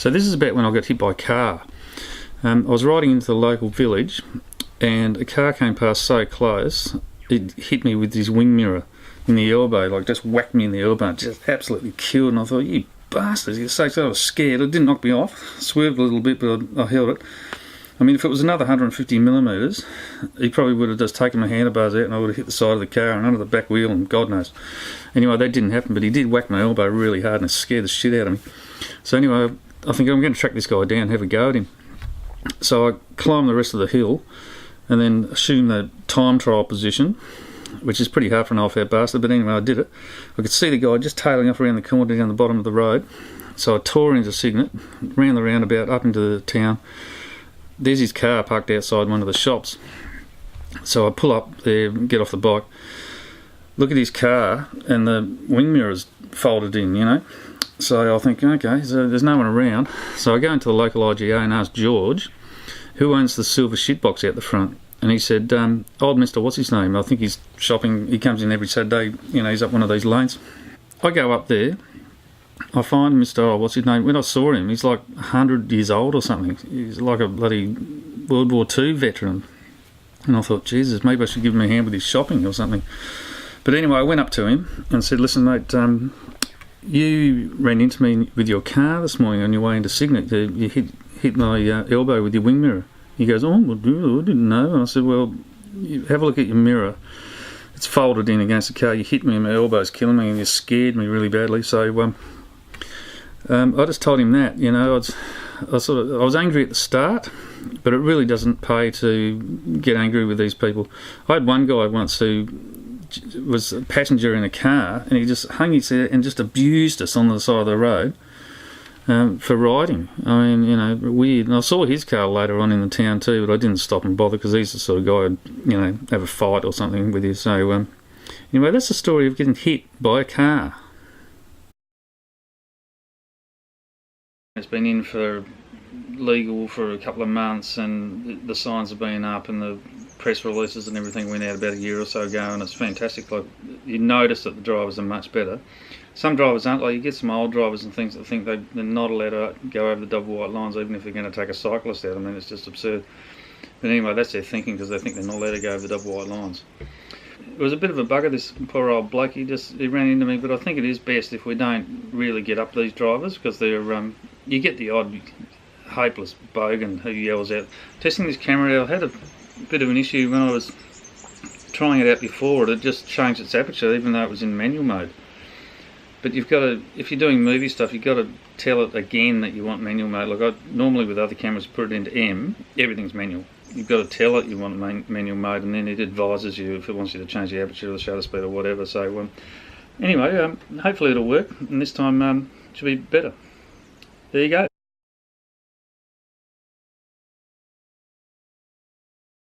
So this is about when I got hit by a car. I was riding into the local village and a car came past so close, it hit me with his wing mirror in the elbow, like just whacked me in the elbow, just absolutely killed. And I thought, you bastards, you say so. I was scared. It didn't knock me off, swerved a little bit, but I held it. I mean, if it was another 150mm, he probably would have just taken my handlebars out and I would have hit the side of the car and under the back wheel and God knows. Anyway, that didn't happen, but he did whack my elbow really hard and it scared the shit out of me. So anyway, I think I'm going to track this guy down and have a go at him. So I climbed the rest of the hill and then assumed the time trial position, which is pretty hard for an old fat bastard, but anyway, I did it. I could see the guy just tailing off around the corner down the bottom of the road. So I tore into Cygnet, ran the roundabout up into the town. There's his car parked outside one of the shops. So I pull up there, get off the bike, look at his car, and the wing mirror's folded in, you know. So I think, okay, so there's no one around. So I go into the local IGA and ask George, who owns the silver shitbox out the front. And he said, old Mr. what's his name? I think he's shopping, he comes in every Saturday, you know, he's up one of these lanes. I go up there, I find Mr. What's his name? When I saw him, he's like 100 years old or something. He's like a bloody World War II veteran. And I thought, Jesus, maybe I should give him a hand with his shopping or something. But anyway, I went up to him and said, listen, mate, you ran into me with your car this morning on your way into Cygnet. You hit my elbow with your wing mirror. He goes, oh, well, I didn't know. And I said, well, you have a look at your mirror. It's folded in against the car. You hit me and my elbow's killing me and you scared me really badly. So I just told him that, you know, I was angry at the start, but it really doesn't pay to get angry with these people. I had one guy once who was a passenger in a car and he just hung his head and just abused us on the side of the road for riding. I mean, you know, weird. And I saw his car later on in the town too, but I didn't stop and bother because he's the sort of guy who'd, you know, have a fight or something with you. So anyway, that's the story of getting hit by a car. It's been in for legal for a couple of months and the signs have been up and the press releases and everything went out about a year or so ago and it's fantastic. Like, you notice that the drivers are much better. Some drivers aren't. Like, you get some old drivers and things that think they're not allowed to go over the double white lines even if they're going to take a cyclist out. I mean, it's just absurd. But anyway, that's their thinking because they think they're not allowed to go over the double white lines. It was a bit of a bugger, this poor old bloke. He ran into me, but I think it is best if we don't really get up these drivers because they're you get the odd hopeless bogan who yells out. Testing this camera out, I had a bit of an issue when I was trying it out before. It just changed its aperture even though it was in manual mode. But you've got to, if you're doing movie stuff, you've got to tell it again that you want manual mode. Like I normally with other cameras put it into M, everything's manual. You've got to tell it you want manual mode and then it advises you if it wants you to change the aperture or the shutter speed or whatever. So anyway, hopefully it'll work and this time it should be better. There you go.